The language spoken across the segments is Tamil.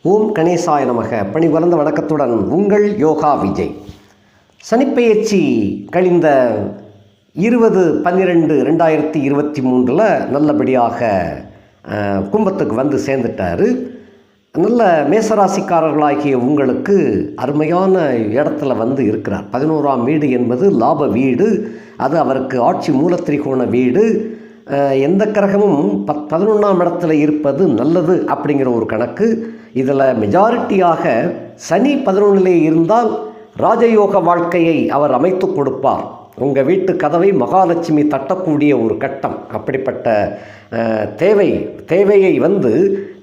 ஓம் கணேசாய நமக. பணி வளர்ந்த வணக்கத்துடன் உங்கள் யோகா விஜய். சனிப்பெயர்ச்சி கழிந்த 20/12/2023 நல்லபடியாக கும்பத்துக்கு வந்து சேர்ந்துட்டார். நல்ல மேசராசிக்காரர்களாகிய உங்களுக்கு அருமையான இடத்துல வந்து இருக்கிறார். 11ஆம் வீடு என்பது லாப வீடு. அது அவருக்கு ஆட்சி மூலத்திரிகோண வீடு. எந்த கிரகமும் 11ஆம் இடத்துல இருப்பது நல்லது அப்படிங்கிற ஒரு கணக்கு. இதில் மெஜாரிட்டியாக சனி 11லே இருந்தால் ராஜயோக வாழ்க்கையை அவர் அமைத்து கொடுப்பார். உங்கள் வீட்டு கதவை மகாலட்சுமி தட்டக்கூடிய ஒரு கட்டம். அப்படிப்பட்ட தேவையை வந்து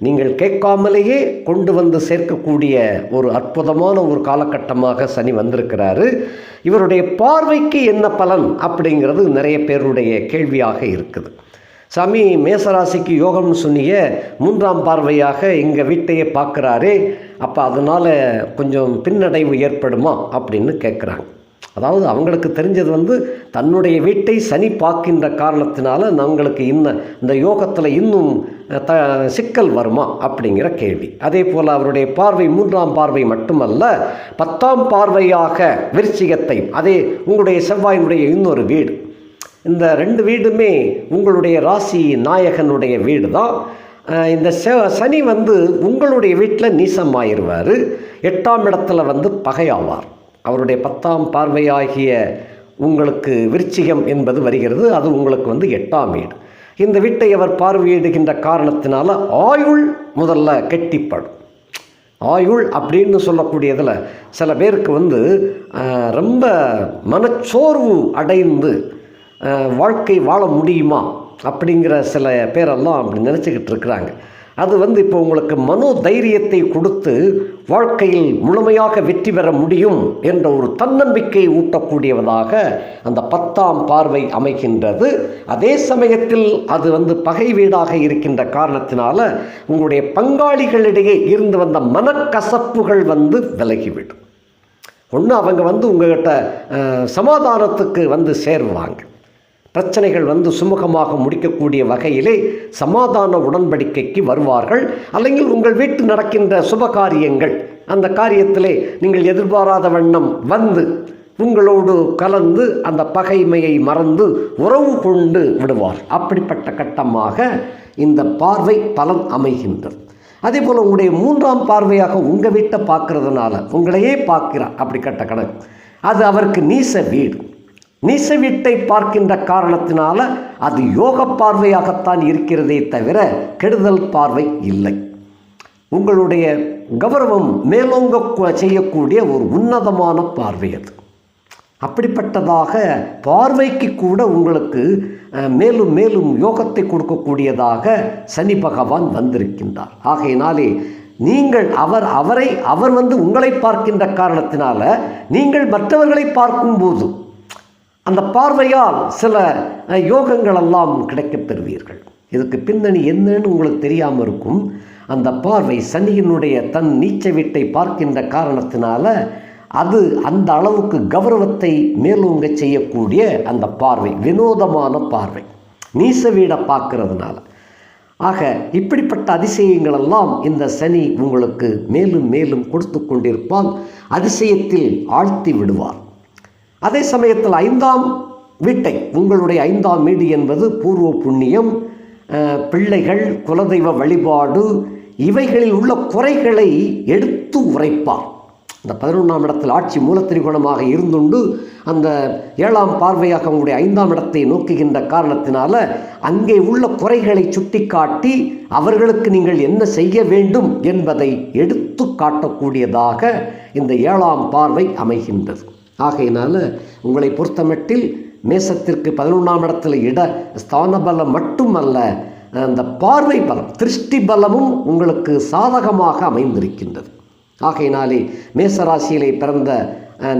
நீங்கள் கேட்காமலேயே கொண்டு வந்து சேர்க்கக்கூடிய ஒரு அற்புதமான ஒரு காலகட்டமாக சனி வந்திருக்கிறாரு. இவருடைய பார்வைக்கு என்ன பலன் அப்படிங்கிறது நிறைய பேருடைய கேள்வியாக இருக்குது. சாமி, மேசராசிக்கு யோகம்னு சொன்னிய 3ஆம் பார்வையாக எங்கள் வீட்டையே பார்க்குறாரே, அப்போ அதனால் கொஞ்சம் பின்னடைவு ஏற்படுமா அப்படின்னு கேட்குறாங்க. அதாவது அவங்களுக்கு தெரிஞ்சது வந்து தன்னுடைய வீட்டை சனி பார்க்கின்ற காரணத்தினால நம்மளுக்கு இந்த யோகத்தில் இன்னும் சிக்கல் வருமா அப்படிங்கிற கேள்வி. அதே போல் அவருடைய பார்வை 3ஆம் பார்வை மட்டுமல்ல, 10ஆம் பார்வையாக விருச்சிகத்தை, அதே உங்களுடைய செவ்வாயினுடைய இன்னொரு வீடு. இந்த 2 வீடுமே உங்களுடைய ராசி நாயகனுடைய வீடு தான். இந்த சனி வந்து உங்களுடைய வீட்டில் நீசமாயிருவார். 8ஆம் இடத்துல வந்து பகையாவார். அவருடைய 10ஆம் பார்வையாகிய உங்களுக்கு விருச்சிகம் என்பது வருகிறது. அது உங்களுக்கு வந்து 8ஆம் வீடு. இந்த வீட்டை அவர் பார்வையிடுகின்ற காரணத்தினால ஆயுள் முதல்ல கெட்டிப்படும். ஆயுள் அப்படின்னு சொல்லக்கூடியதில் சில பேருக்கு வந்து ரொம்ப மனச்சோர்வு அடைந்து வாழ்க்கை வாழ முடியுமா அப்படிங்கிற சில பேரெல்லாம் அப்படி நினச்சிக்கிட்டு இருக்கிறாங்க. அது வந்து இப்போ உங்களுக்கு மனோதைரியத்தை கொடுத்து வாழ்க்கையில் முழுமையாக வெற்றி பெற முடியும் என்ற ஒரு தன்னம்பிக்கை ஊட்டக்கூடியவதாக அந்த 10ஆம் பார்வை அமைகின்றது. அதே சமயத்தில் அது வந்து பகை வீடாக இருக்கின்ற காரணத்தினால உங்களுடைய பங்காளிகளிடையே இருந்து வந்த மனக்கசப்புகள் வந்து விலகிவிடும். ஒன்று அவங்க வந்து உங்கள்கிட்ட சமாதானத்துக்கு வந்து சேருவாங்க. பிரச்சனைகள் வந்து சுமூகமாக முடிக்கக்கூடிய வகையிலே சமாதான உடன்படிக்கைக்கு வருவார்கள். അല്ലെങ്കിൽ உங்கள் வீட்டு நடக்கின்ற சுபகாரியங்கள், அந்த காரியத்திலே நீங்கள் எதிர்பாராத வண்ணம் வந்து உங்களோடு கலந்து அந்த பகைமையை மறந்து உறவு கொண்டு விடுவார். அப்படிப்பட்ட கட்டமாக இந்த பார்வை பலன் அமைகின்றது. அதே போல் உங்களுடைய 3ஆம் பார்வையாக உங்கள் வீட்டை பார்க்கறதுனால உங்களையே பார்க்கிறார். அப்படிப்பட்ட கணக்கு அது அவருக்கு நீச வீடு. நீச வீட்டை பார்க்கின்ற காரணத்தினால அது யோக பார்வையாகத்தான் இருக்கிறதே தவிர கெடுதல் பார்வை இல்லை. உங்களுடைய கௌரவம் மேலோங்க செய்யக்கூடிய ஒரு உன்னதமான பார்வை அது. அப்படிப்பட்டதாக பார்வைக்கு கூட உங்களுக்கு மேலும் மேலும் யோகத்தை கொடுக்கக்கூடியதாக சனி பகவான் வந்திருக்கின்றார். ஆகையினாலே நீங்கள் அவர் வந்து உங்களை பார்க்கின்ற காரணத்தினால நீங்கள் மற்றவர்களை பார்க்கும்போது அந்த பார்வையால் சில யோகங்களெல்லாம் கிடைக்கப் பெறுவீர்கள். இதுக்கு பின்னணி என்னன்னு உங்களுக்கு தெரியாமல் இருக்கும். அந்த பார்வை சனியினுடைய தன் நீச்ச வீட்டை பார்க்கின்ற காரணத்தினால அது அந்த அளவுக்கு கௌரவத்தை மேலோங்க செய்யக்கூடிய அந்த பார்வை, வினோதமான பார்வை, நீச வீடை பார்க்கறதுனால. ஆக இப்படிப்பட்ட அதிசயங்களெல்லாம் இந்த சனி உங்களுக்கு மேலும் மேலும் கொடுத்து கொண்டிருப்பால் அதிசயத்தில் ஆழ்த்தி விடுவார். அதே சமயத்தில் 5ஆம் வீட்டை, உங்களுடைய 5ஆம் வீடு என்பது பூர்வ புண்ணியம், பிள்ளைகள், குலதெய்வ வழிபாடு, இவைகளில் உள்ள குறைகளை எடுத்து உரைப்பார். இந்த 11ஆம் இடத்தில் ஆட்சி மூலத்திரிகோணமாக இருந்துண்டு அந்த 7ஆம் பார்வையாக உங்களுடைய 5ஆம் இடத்தை நோக்குகின்ற காரணத்தினால அங்கே உள்ள குறைகளை சுட்டி காட்டி அவர்களுக்கு நீங்கள் என்ன செய்ய வேண்டும் என்பதை எடுத்து காட்டக்கூடியதாக இந்த 7ஆம் பார்வை அமைகின்றது. ஆகையினால உங்களை பொறுத்தமட்டில் மேசத்திற்கு 11ஆம் இடத்துல ஸ்தான பலம் மட்டுமல்ல, அந்த பார்வை பலம், திருஷ்டி பலமும் உங்களுக்கு சாதகமாக அமைந்திருக்கின்றது. ஆகையினாலே மேசராசியிலே பிறந்த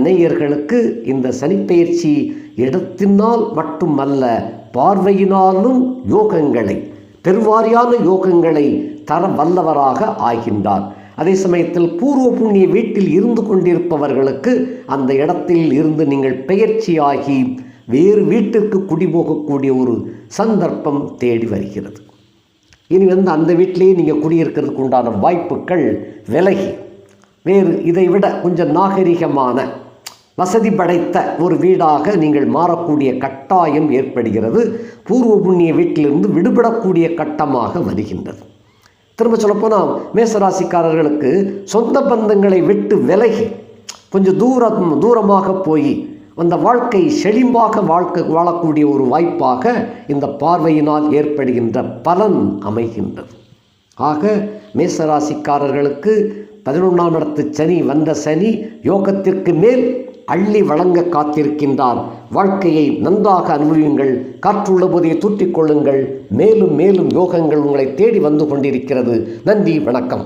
நேயர்களுக்கு இந்த சனிப்பெயர்ச்சி இடத்தினால் மட்டுமல்ல பார்வையினாலும் யோகங்களை, பெருவாரியான யோகங்களை தர வல்லவராக ஆகின்றார். அதே சமயத்தில் பூர்வ புண்ணிய வீட்டில் இருந்து கொண்டிருப்பவர்களுக்கு அந்த இடத்தில் இருந்து நீங்கள் பெயர்ச்சியாகி வேறு வீட்டிற்கு குடிபோகக்கூடிய ஒரு சந்தர்ப்பம் தேடி வருகிறது. இனி அந்த வீட்டிலேயே நீங்கள் குடியிருக்கிறதுக்கு உண்டான வாய்ப்புகள் விலகி வேறு இதை விட கொஞ்சம் நாகரிகமான வசதி படைத்த ஒரு வீடாக நீங்கள் மாறக்கூடிய கட்டாயம் ஏற்படுகிறது. பூர்வ புண்ணிய வீட்டிலிருந்து விடுபடக்கூடிய கட்டமாக வருகின்றது. திரும்ப சொல்லப்போனால் மேசராசிக்காரர்களுக்கு சொந்த பந்தங்களை விட்டு விலகி கொஞ்சம் தூரமாக போய் அந்த வாழ்க்கை செழிம்பாக வாழக்கூடிய ஒரு வாய்ப்பாக இந்த பார்வையினால் ஏற்படுகின்ற பலன் அமைகின்றது. ஆக மேசராசிக்காரர்களுக்கு 11ஆம் இடத்து சனி வந்த சனி யோகத்திற்கு மேல் அள்ளி வழங்க காத்திருக்கின்றார். வாழ்க்கையை நன்றாக அனுபவியுங்கள். காற்றுள்ள போதை தூற்றிக் கொள்ளுங்கள். மேலும் மேலும் யோகங்கள் உங்களை தேடி வந்து கொண்டிருக்கிறது. நன்றி, வணக்கம்.